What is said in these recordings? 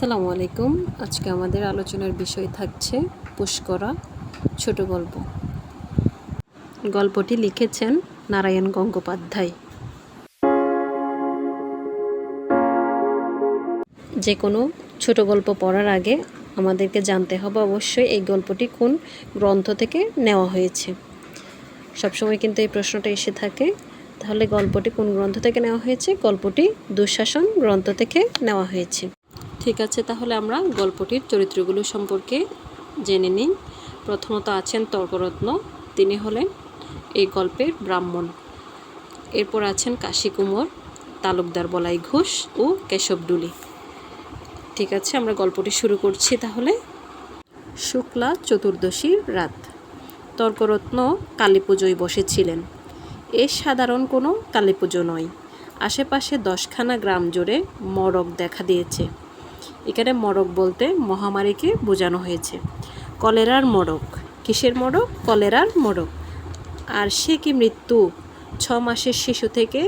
আসসালামু আলাইকুম। আজকে আমাদের আলোচনার বিষয় থাকছে পুষ্করা ছোট গল্প। গল্পটি লিখেছেন নারায়ণ গঙ্গোপাধ্যায়। যে কোনো ছোট গল্প পড়ার আগে আমাদেরকে জানতে হবে অবশ্যই এই গল্পটি কোন গ্রন্থ থেকে নেওয়া হয়েছে। সবসময় কিন্তু এই প্রশ্নটা এসে থাকে, তাহলে গল্পটি কোন গ্রন্থ থেকে নেওয়া হয়েছে? গল্পটি দুঃশাসন গ্রন্থ থেকে নেওয়া হয়েছে। ঠিক আছে, তাহলে আমরা গল্পটির চরিত্রগুলো সম্পর্কে জেনে নিই। প্রথমত আছেন তর্করত্ন, তিনি হলেন এই গল্পের ব্রাহ্মণ। এরপর আছেন কাশী কুমোর, তালুকদার বলাই ঘোষ ও কেশবডুলি। ঠিক আছে, আমরা গল্পটি শুরু করছি তাহলে। শুক্লা চতুর্দশীর রাত। তর্করত্ন কালী পুজোয় বসেছিলেন। এ সাধারণ কোনো কালী পুজো নয়, আশেপাশে 10খানা গ্রাম জুড়ে মড়ক দেখা দিয়েছে। এখানে মড়ক বলতে মহামারীকে বোঝানো হয়েছে। কলেরার মড়ক। কিসের মড়ক? কলেরার মড়ক। আর সে কি মৃত্যু! 6 মাসের শিশু থেকে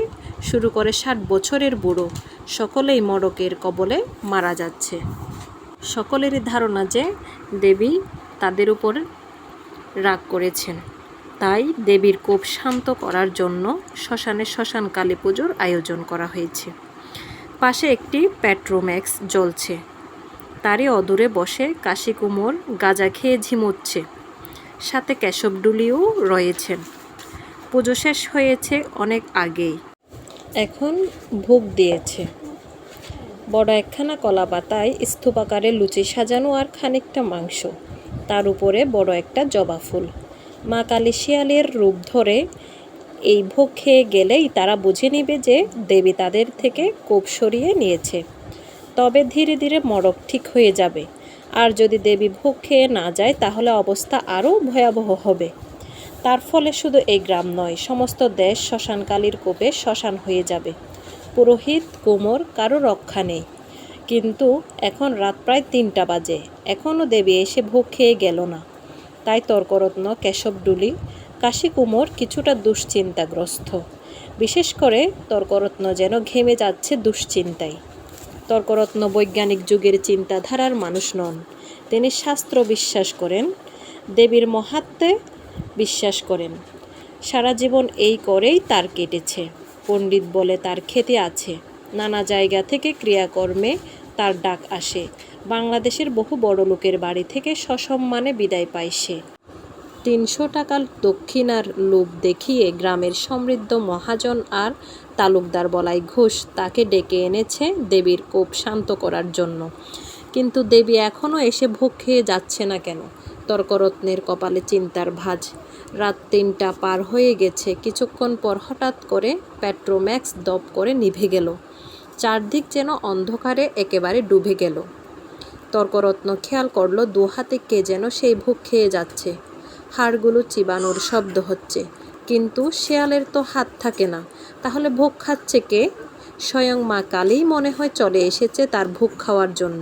শুরু করে 60 বছরের বুড়ো সকলেই মড়কের কবলে মারা যাচ্ছে। সকলেরই ধারণা যে দেবী তাদের উপর রাগ করেছেন, তাই দেবীর কোপ শান্ত করার জন্য শ্মশানে শ্মশান কালী পুজোর আয়োজন করা হয়েছে। পাশে একটি পেট্রোম্যাক্স জ্বলছে, তারই অদূরে বসে কাশী কুমোর গাঁজা খেয়ে ঝিমোচ্ছে। সাথে কেশবডুলিও রয়েছেন। পুজো শেষ হয়েছে অনেক আগেই, এখন ভোগ দিয়েছে। বড় একখানা কলা পাতায় স্তূপাকারে লুচি সাজানো আর খানিকটা মাংস, তার উপরে বড় একটা জবা ফুল। মা কালী শিয়ালের রূপ ধরে এই ভোগ খেয়ে গেলেই তারা বুঝে নেবে যে দেবী তাদের থেকে কোপ সরিয়ে নিয়েছে। তবে ধীরে ধীরে মড়ক ঠিক হয়ে যাবে। আর যদি দেবী ভোগ খেয়ে না যায় তাহলে অবস্থা আরও ভয়াবহ হবে। তার ফলে শুধু এই গ্রাম নয়, সমস্ত দেশ শ্মশানকালীর কোপে শ্মশান হয়ে যাবে। পুরোহিত কুমোর কারো রক্ষা নেই। কিন্তু এখন রাত প্রায় 3টা বাজে, এখনও দেবী এসে ভোগ খেয়ে গেল না। তাই তর্করত্ন, কেশবডুলি, কাশী কুমোর কিছুটা দুশ্চিন্তাগ্রস্ত। বিশেষ করে তর্করত্ন যেন ঘেমে যাচ্ছে দুশ্চিন্তায়। তর্করত্ন বৈজ্ঞানিক যুগের চিন্তাধারার মানুষ নন। তিনি শাস্ত্র বিশ্বাস করেন, দেবীর মহাত্ম্যে বিশ্বাস করেন। সারা জীবন এই করেই তার কেটেছে। পণ্ডিত বলে তার খ্যাতি আছে। নানা জায়গা থেকে ক্রিয়াকর্মে তার ডাক আসে। বাংলাদেশের বহু বড় লোকের বাড়ি থেকে সসম্মানে বিদায় পায় সে। 300 টাকার দক্ষিণার লোভ দেখিয়ে গ্রামের সমৃদ্ধ মহাজন আর তালুকদার বলাই ঘোষ তাকে ডেকে এনেছে দেবীর কোপ শান্ত করার জন্য। কিন্তু দেবী এখনও এসে ভোগ খেয়ে যাচ্ছে না কেন? তর্করত্নের কপালে চিন্তার ভাঁজ। রাত 3টা পার হয়ে গেছে। কিছুক্ষণ পর হঠাৎ করে পেট্রোম্যাক্স দপ করে নিভে গেল। চারদিক যেন অন্ধকারে একেবারে ডুবে গেল। তর্করত্ন খেয়াল করল 2 হাতে কে যেন সেই ভোগ খেয়ে যাচ্ছে। হাড়গুলো চিবানোর শব্দ হচ্ছে, কিন্তু শেয়ালের তো হাত থাকে না। তাহলে ভোগ খাচ্ছে কে? স্বয়ং মা কালীই মনে হয় চলে এসেছে তার ভোগ খাওয়ার জন্য।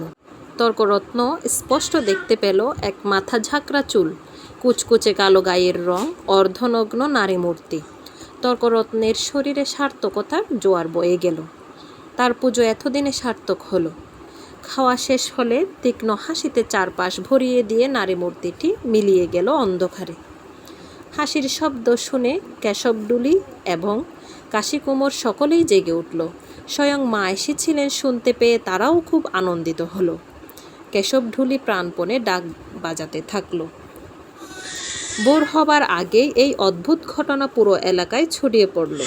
তর্করত্ন স্পষ্ট দেখতে পেল এক মাথা ঝাঁকড়া চুল, কুচকুচে কালো গায়ের রং, অর্ধনগ্ন নারী মূর্তি। তর্করত্নের শরীরে সার্থকতার জোয়ার বয়ে গেল। তার পুজো এতদিনে সার্থক হলো। খাওয়া শেষ হলে তীক্ষ্ণ হাসিতে চারপাশ ভরিয়ে দিয়ে নারী মূর্তিটি মিলিয়ে গেল অন্ধকারে। হাসির শব্দ শুনে কেশবডুলি এবং কাশী কুমোর সকলেই জেগে উঠল। স্বয়ং মা এসেছিলেন শুনতে পেয়ে তারাও খুব আনন্দিত হলো। কেশবডুলি প্রাণপণে ডাক বাজাতে থাকলো। ভোর হবার আগেই এই অদ্ভুত ঘটনা পুরো এলাকায় ছড়িয়ে পড়ল।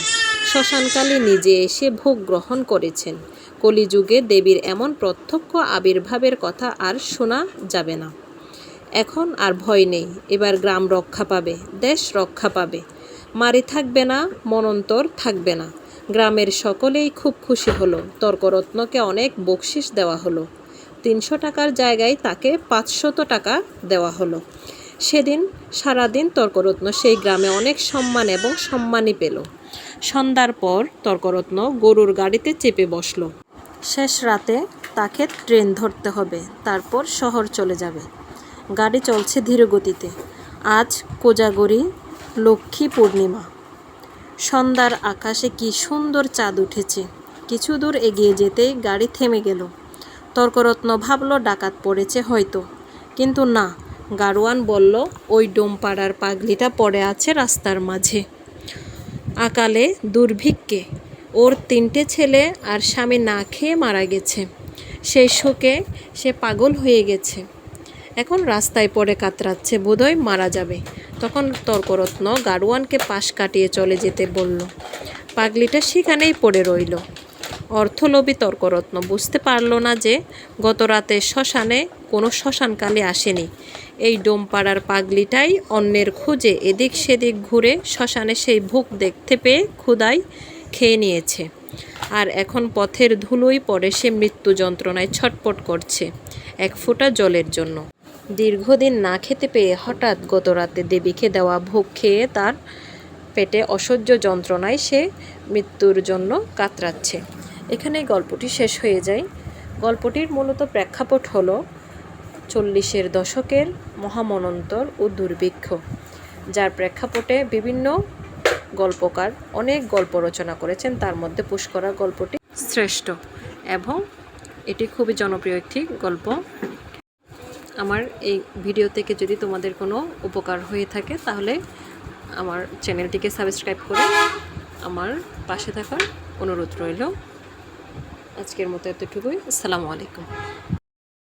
শ্মশানকালী নিজে এসে ভোগ গ্রহণ করেছেন। কলিযুগে দেবীর এমন প্রত্যক্ষ আবির্ভাবের কথা আর শোনা যাবে না। এখন আর ভয় নেই। এবার গ্রাম রক্ষা পাবে, দেশ রক্ষা পাবে। মারি থাকবে না, মনন্তর থাকবে না। গ্রামের সকলেই খুব খুশি হলো। তর্করত্নকে অনেক বকশিশ দেওয়া হলো। 300 টাকার জায়গায় তাকে 500 টাকা দেওয়া হলো। সেদিন সারাদিন তর্করত্ন সেই গ্রামে অনেক সম্মান এবং সম্মানই পেল। সন্ধ্যার পর তর্করত্ন গরুর গাড়িতে চেপে বসল। শেষ রাতে তাকে ট্রেন ধরতে হবে, তারপর শহর চলে যাবে। গাড়ি চলছে ধীর গতিতে। আজ কোজাগরী লক্ষ্মী পূর্ণিমা। সন্ধ্যার আকাশে কি সুন্দর চাঁদ উঠেছে। কিছু দূর এগিয়ে যেতেই গাড়ি থেমে গেল। তর্করত্ন ভাবল ডাকাত পড়েছে হয়তো, কিন্তু না, গাড়োয়ান বলল ওই ডোমপাড়ার পাগলিটা পড়ে আছে রাস্তার মাঝে, আকালে দুর্ভিক্ষে। ওর 3টে ছেলে আর স্বামী না খেয়ে মারা গেছে, সেই শোকে সে পাগল হয়ে গেছে, এখন রাস্তায় পড়ে কাতরাচ্ছে, বোধহয় মারা যাবে। তখন তর্করত্ন গাড়োয়ানকে পাশ কাটিয়ে চলে যেতে বলল। পাগলিটা সেখানেই পড়ে রইল। অর্থলোভী তর্করত্ন বুঝতে পারল না যে গত রাতে শ্মশানে কোনো শ্মশানকালে আসেনি। এই ডোমপাড়ার পাগলিটাই অন্যের খোঁজে এদিক সেদিক ঘুরে শ্মশানে সেই ভোগ দেখতে পেয়ে ক্ষুধায় খেয়ে নিয়েছে, আর এখন পথের ধুলোই পড়ে সে মৃত্যু যন্ত্রণায় ছটপট করছে এক ফোঁটা জলের জন্য। দীর্ঘদিন না খেতে পেয়ে হঠাৎ গত রাতে দেবীকে দেওয়া ভোগ খেয়ে তার পেটে অসহ্য যন্ত্রণায় সে মৃত্যুর জন্য কাতরাচ্ছে। এখানেই গল্পটি শেষ হয়ে যায়। গল্পটির মূলত প্রেক্ষাপট হলো 40-এর দশকের মহামনন্তর ও দুর্ভিক্ষ, যার প্রেক্ষাপটে বিভিন্ন গল্পকার অনেক গল্প রচনা করেছেন, তার মধ্যে পুষ্করা গল্পটি শ্রেষ্ঠ এবং এটি খুবই জনপ্রিয় একটি গল্প। আমার এই ভিডিও থেকে যদি তোমাদের কোনো উপকার হয়ে থাকে তাহলে আমার চ্যানেলটিকে সাবস্ক্রাইব করে আমার পাশে থাকার অনুরোধ রইল। আজকের মতো এতটুকুই। আসসালামু আলাইকুম।